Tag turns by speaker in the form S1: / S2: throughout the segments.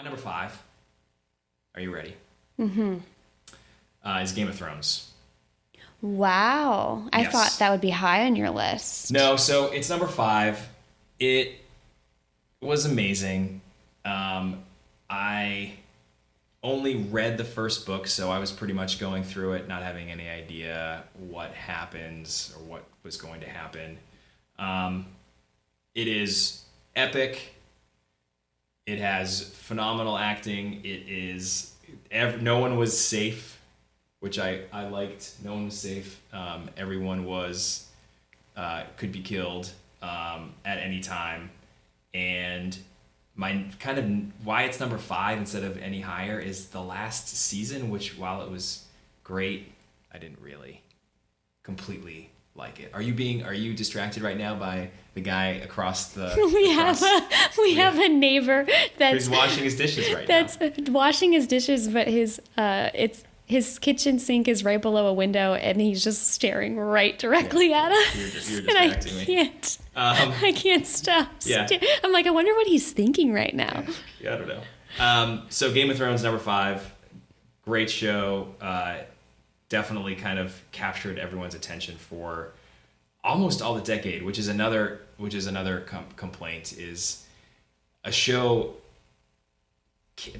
S1: My number 5. Are you ready?
S2: Mm-hmm.
S1: Is Game of Thrones.
S2: Wow. I thought
S1: Yes.
S2: that would be high on your list.
S1: No, so it's number 5. It was amazing. I only read the first book, so I was pretty much going through it, not having any idea what happens or what was going to happen. It is epic. It has phenomenal acting. It is no one was safe, which I liked. No one was safe. Everyone was could be killed at any time, and my kind of why it's number 5 instead of any higher is the last season, which while it was great, I didn't really completely like it. Are you distracted right now by the guy across the
S2: We have a neighbor that's
S1: who's washing his dishes right
S2: that's washing his dishes, but his kitchen sink is right below a window, and he's just staring right directly at us.
S1: You're
S2: And I
S1: distracting me.
S2: can't. I can't stop.
S1: Yeah.
S2: I'm like, I wonder what he's thinking right now.
S1: Yeah, I don't know. So Game of Thrones number 5, great show. Definitely kind of captured everyone's attention for almost all the decade, which is another complaint is a show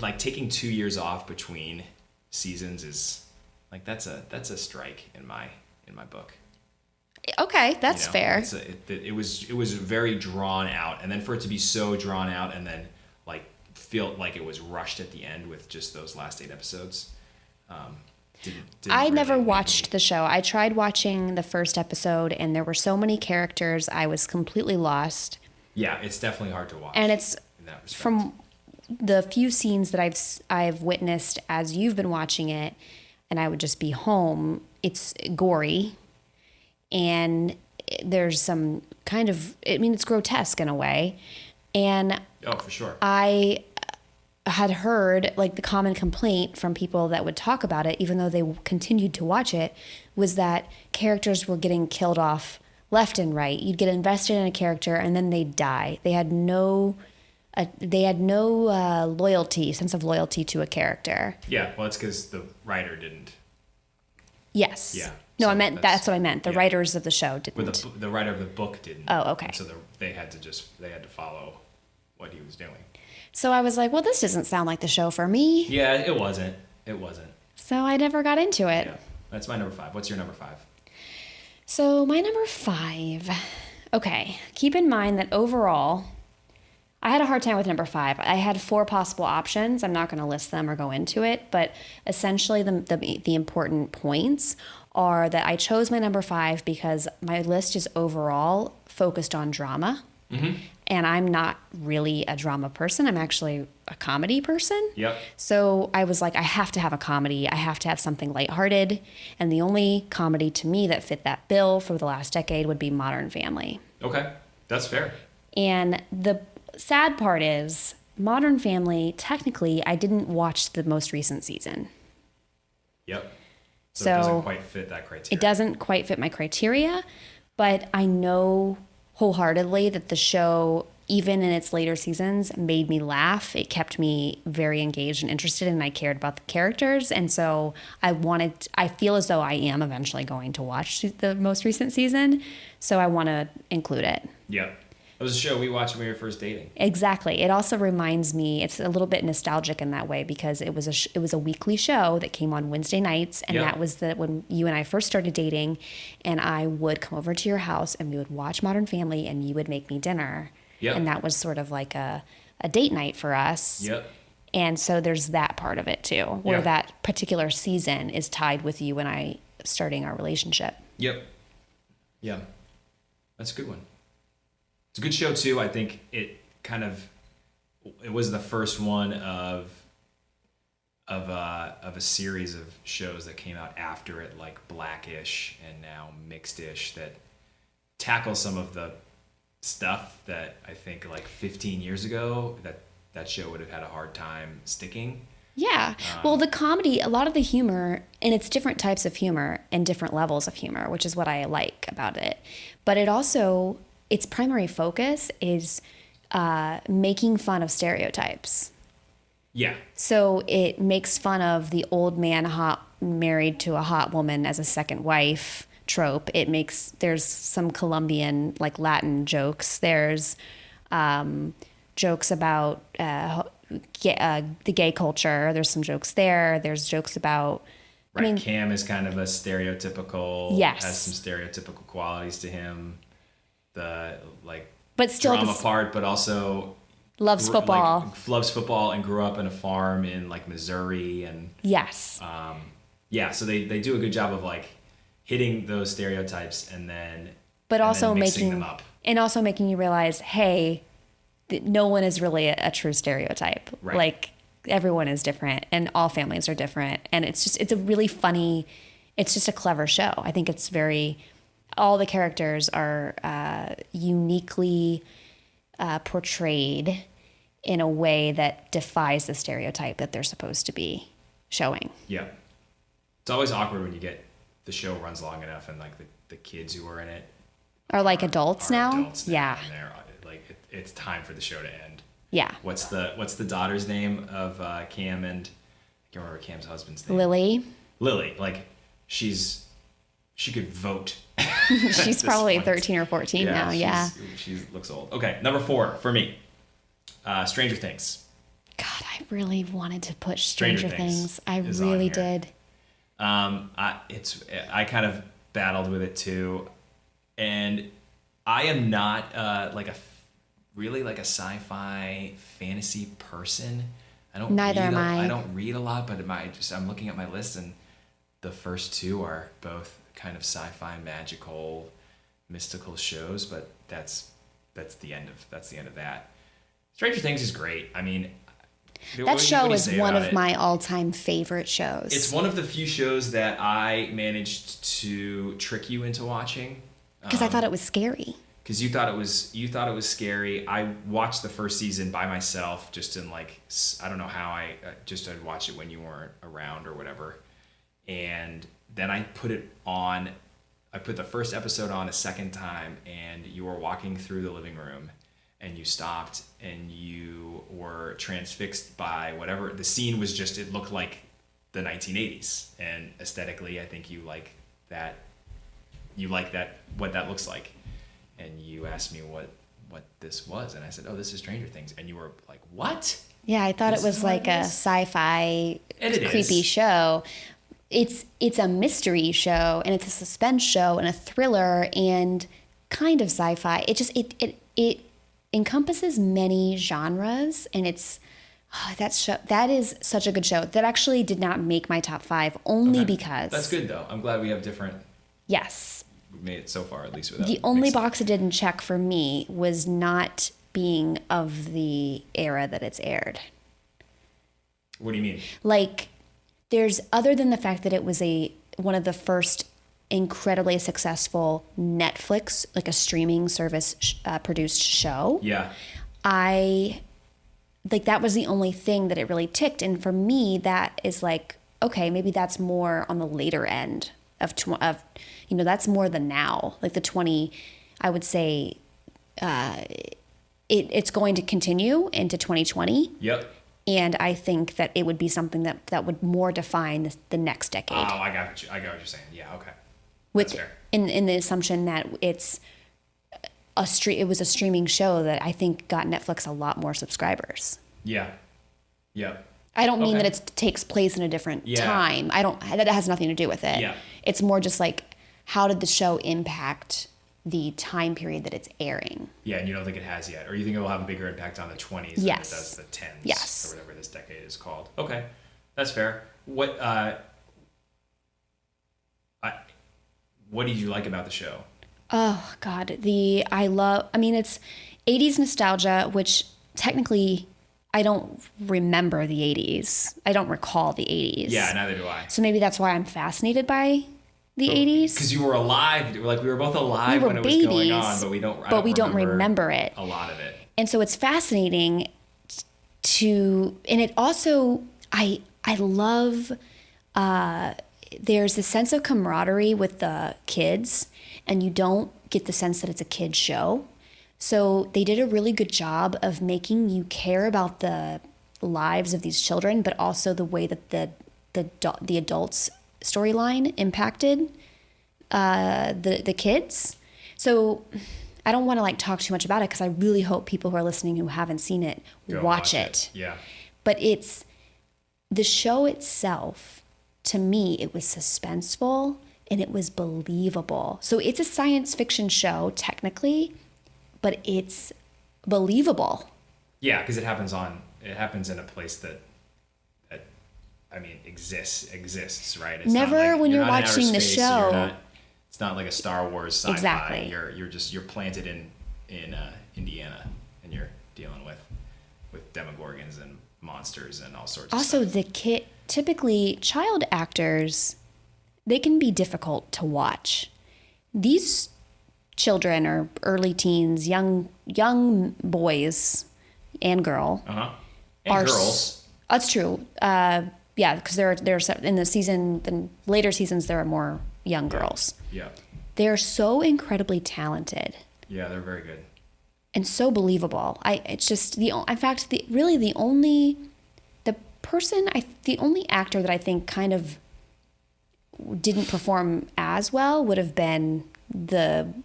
S1: like taking 2 years off between seasons is like that's a strike in my book.
S2: Okay, that's
S1: You know,
S2: fair.
S1: it was very drawn out, and then for it to be so drawn out, and then like feel like it was rushed at the end with just those last 8 episodes. Didn't
S2: I
S1: really
S2: never
S1: make
S2: watched
S1: me-
S2: the show. I tried watching the first episode, and there were so many characters, I was completely lost.
S1: Yeah, it's definitely hard to watch.
S2: And it's
S1: in that respect.
S2: from the few scenes that I've witnessed as you've been watching it, and I would just be home. It's gory, and there's some kind of, I mean, it's grotesque in a way. And
S1: Oh, for sure.
S2: I had heard like the common complaint from people that would talk about it, even though they continued to watch it, was that characters were getting killed off left and right. You'd get invested in a character and then they'd die. They had no sense of loyalty to a character.
S1: Yeah, well, it's because the writer didn't.
S2: Yes.
S1: Yeah.
S2: No,
S1: So
S2: I meant that's what I meant. The
S1: yeah.
S2: writers of the show
S1: But
S2: didn't.
S1: the writer of the book didn't.
S2: Oh, okay.
S1: And so they had to follow what he was doing.
S2: So I was like, well, this doesn't sound like the show for me.
S1: Yeah, it wasn't. It wasn't.
S2: So I never got into it.
S1: Yeah, that's my number 5. What's your number 5?
S2: So my number 5. Okay, keep in mind that overall, I had a hard time with number 5. I had 4 possible options. I'm not going to list them or go into it, but essentially the important points are that I chose my number 5 because my list is overall focused on drama.
S1: Mm-hmm.
S2: And I'm not really a drama person. I'm actually a comedy person.
S1: Yep.
S2: So I was like, I have to have a comedy. I have to have something lighthearted. And the only comedy to me that fit that bill for the last decade would be Modern Family.
S1: Okay, that's fair.
S2: And the sad part is, Modern Family, technically, I didn't watch the most recent season.
S1: Yep.
S2: So
S1: it doesn't quite fit that criteria.
S2: It doesn't quite fit my criteria, but I know wholeheartedly that the show, even in its later seasons, made me laugh. It kept me very engaged and interested, and I cared about the characters. And so I feel as though I am eventually going to watch the most recent season. So I want to include it.
S1: Yep. It was a show we watched when we were first dating.
S2: Exactly. It also reminds me, it's a little bit nostalgic in that way because it was a weekly show that came on Wednesday nights, and
S1: Yeah.
S2: that was when you and I first started dating, and I would come over to your house and we would watch Modern Family and you would make me dinner.
S1: Yep.
S2: And that was sort of like a date night for us.
S1: Yep.
S2: And so there's that part of it too, where
S1: Yeah.
S2: that particular season is tied with you and I starting our relationship.
S1: Yep. Yeah. That's a good one. It's a good show too. I think it was the first one of a series of shows that came out after it, like Blackish and now Mixedish, that tackle some of the stuff that I think like 15 years ago that show would have had a hard time sticking.
S2: Yeah. Well, the comedy, a lot of the humor, and it's different types of humor and different levels of humor, which is what I like about it. But it also, its primary focus is making fun of stereotypes.
S1: Yeah.
S2: So it makes fun of the old man married to a hot woman as a second wife trope. There's some Colombian, like Latin jokes. There's jokes about the gay culture. There's some jokes there. There's jokes about,
S1: Right. Cam is kind of a stereotypical,
S2: Yes.
S1: has some stereotypical qualities to him. The
S2: but still
S1: drama part, but also
S2: loves football.
S1: Loves football and grew up in a farm in like Missouri. And
S2: Yes.
S1: yeah, so they do a good job of like hitting those stereotypes and then,
S2: But also
S1: mixing them up.
S2: And also making you realize, hey, no one is really a true stereotype.
S1: Right.
S2: Like everyone is different and all families are different. And it's a really funny, it's just a clever show. I think it's all the characters are uniquely portrayed in a way that defies the stereotype that they're supposed to be showing.
S1: Yeah. It's always awkward when you get the show runs long enough and like the kids who are in it
S2: Are like adults now?
S1: Adults now,
S2: Yeah.
S1: and they're like it's time for the show to end.
S2: Yeah.
S1: What's the daughter's name of Cam and I can't remember Cam's husband's name.
S2: Lily.
S1: Lily, like she could vote.
S2: She's probably 13 or 14 now. Yeah.
S1: She looks old. Okay, number 4 for me. Stranger Things.
S2: God, I really wanted to put Stranger Things. I
S1: is on
S2: really
S1: here.
S2: did.
S1: I kind of battled with it too, and I am not really like a sci-fi fantasy person.
S2: Neither am I.
S1: I don't read a lot, but I'm looking at my list, and the first 2 are both kind of sci-fi, magical, mystical shows. But that's the end of that. Stranger Things is great. I mean,
S2: That show is one of my all-time favorite shows.
S1: It's one of the few shows that I managed to trick you into watching.
S2: Because I thought it was scary.
S1: Because you thought it was scary. I watched the first season by myself, just in like, I don't know how I'd watch it when you weren't around or whatever. And then I put it on. I put the first episode on a second time, and you were walking through the living room. And you stopped and you were transfixed by whatever the scene was. Just it looked like the 1980s, and aesthetically I think you like that what that looks like. And you asked me what this was, and I said, oh, this is Stranger Things. And you were like, what?
S2: Yeah, I thought it was like a sci-fi creepy show. It's a mystery show, and it's a suspense show and a thriller and kind of sci-fi. It encompasses many genres, and that is such a good show. That actually did not make my top 5 only because
S1: That's good though. I'm glad we have different.
S2: Yes.
S1: We've made it so far, at least without.
S2: The only box it didn't check for me was not being of the era that it's aired.
S1: What do you mean?
S2: Like, there's, other than the fact that it was one of the first incredibly successful Netflix, like a streaming service produced show.
S1: Yeah.
S2: That was the only thing that it really ticked. And for me, that is like, okay, maybe that's more on the later end of that's more the now, like the 20, I would say, it's going to continue into 2020.
S1: Yep.
S2: And I think that it would be something that would more define the next decade.
S1: Oh, I got what you're saying. Yeah. Okay.
S2: With
S1: That's fair.
S2: in the assumption that it was a streaming show that I think got Netflix a lot more subscribers.
S1: Yeah. Yeah.
S2: I don't mean that it takes place in a different time. That has nothing to do with it.
S1: Yeah.
S2: It's more just like, how did the show impact the time period that it's airing?
S1: Yeah, and you don't think it has yet, or you think it will have a bigger impact on the 20s than it does the 10s,
S2: Yes.
S1: or whatever this decade is called. Okay, that's fair. What did you like about the show?
S2: Oh God, it's 80s nostalgia, which technically I don't remember the 80s. I don't recall the 80s.
S1: Yeah, neither do I.
S2: So maybe that's why I'm fascinated by the 80s.
S1: Because you were alive. Like, we were both alive when it was going on, but we don't
S2: remember it.
S1: A lot of it.
S2: And so it's fascinating and it also, I love, there's a sense of camaraderie with the kids, and you don't get the sense that it's a kid's show. So they did a really good job of making you care about the lives of these children, but also the way that the adults storyline impacted the kids. So I don't want to like talk too much about it because I really hope people who are listening who haven't seen it watch it.
S1: Yeah.
S2: But it's the show itself, to me, it was suspenseful and it was believable. So it's a science fiction show technically, but it's believable.
S1: Yeah, because it happens in a place that I mean exists, right? It's
S2: Never
S1: not like,
S2: when you're
S1: not in outer
S2: watching the
S1: space,
S2: show.
S1: It's not like a Star Wars sci-fi.
S2: Exactly.
S1: You're planted in Indiana, and you're dealing with demogorgons and monsters and all sorts of stuff.
S2: Also, typically child actors, they can be difficult to watch. These children are early teens, young boys and girl.
S1: Uh-huh. And girls.
S2: That's true. Yeah, because there's in the later seasons there are more young girls.
S1: Yeah.
S2: They're so incredibly talented.
S1: Yeah, they're very good.
S2: And so believable. It's just the only actor that I think kind of didn't perform as well would have been
S1: Dustin.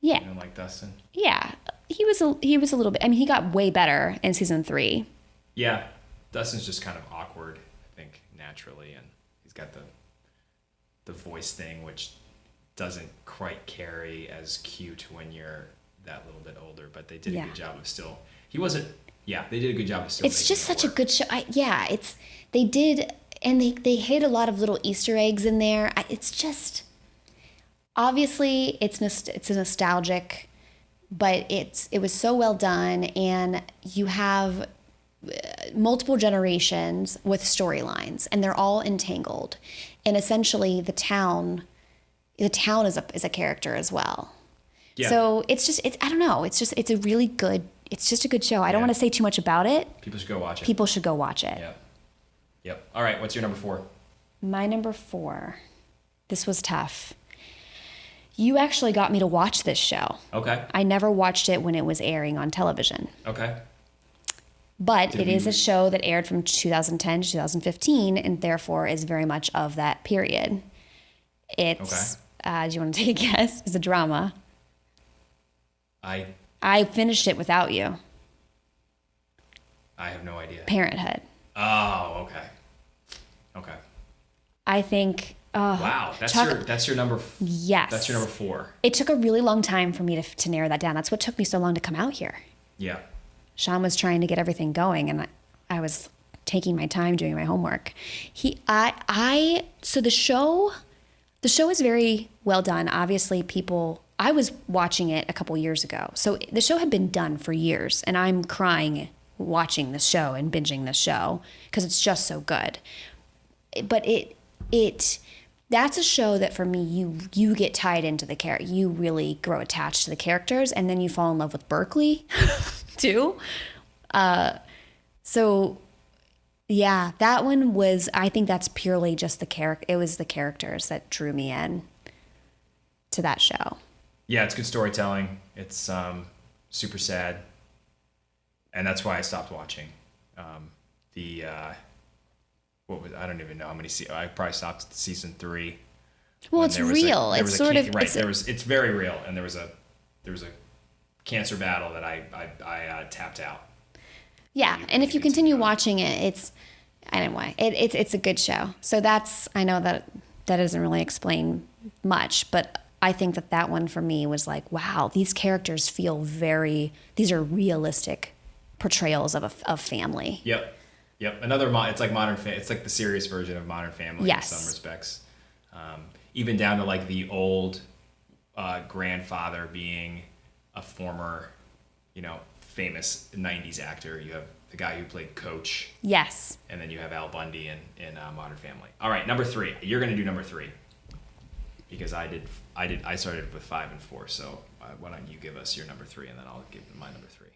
S2: Yeah.
S1: You don't like Dustin?
S2: Yeah, he was a little bit. I mean, he got way better in season 3.
S1: Yeah, Dustin's just kind of awkward, I think, naturally, and he's got the voice thing, which doesn't quite carry as cute when you're that little bit older. But they did a good job of still. He wasn't. Yeah, they did a good job of still.
S2: It's just such a good show. They did, and they hid a lot of little Easter eggs in there. It's just obviously it's a nostalgic, but it was so well done, and you have multiple generations with storylines, and they're all entangled, and essentially the town is a character as well. Yeah. So it's I don't know. It's just a good show. I don't want to say too much about it.
S1: People should go watch it.
S2: People should go watch it.
S1: Yep. All right. What's your number 4?
S2: My number 4. This was tough. You actually got me to watch this show.
S1: Okay.
S2: I never watched it when it was airing on television.
S1: Okay.
S2: But it is a show that aired from 2010 to 2015, and therefore is very much of that period. It's, do you want to take a guess? It's a drama. I finished it without you.
S1: I have no idea.
S2: Parenthood.
S1: Oh, okay.
S2: I think.
S1: Wow, that's your number.
S2: Yes.
S1: That's your number 4.
S2: It took a really long time for me to narrow that down. That's what took me so long to come out here.
S1: Yeah.
S2: Sean was trying to get everything going, and I was taking my time doing my homework. So the show is very well done. Obviously, I was watching it a couple years ago, so the show had been done for years, and I'm crying watching the show and binging the show because it's just so good. But that's a show that for me, you get tied into the character. You really grow attached to the characters, and then you fall in love with Berkeley too. So yeah, that one was, I think that's purely just it was the characters that drew me in to that show.
S1: Yeah, it's good storytelling. It's super sad, and that's why I stopped watching. I don't even know how many. I probably stopped at season 3.
S2: Well, it's real. It's sort of
S1: right. It's very real, and there was a cancer battle that I tapped out.
S2: Yeah, and if you continue watching it, it's a good show. So I know that doesn't really explain much, but I think that one for me was like, wow, these characters feel these are realistic portrayals of family.
S1: Yep. It's like it's like the serious version of Modern Family in some respects. Even down to like the old grandfather being a former, famous 90s actor. You have the guy who played Coach.
S2: Yes.
S1: And then you have Al Bundy in Modern Family. All right, number 3. You're going to do number 3. Because I started with 5 and 4. So why don't you give us your number 3, and then I'll give my number 3.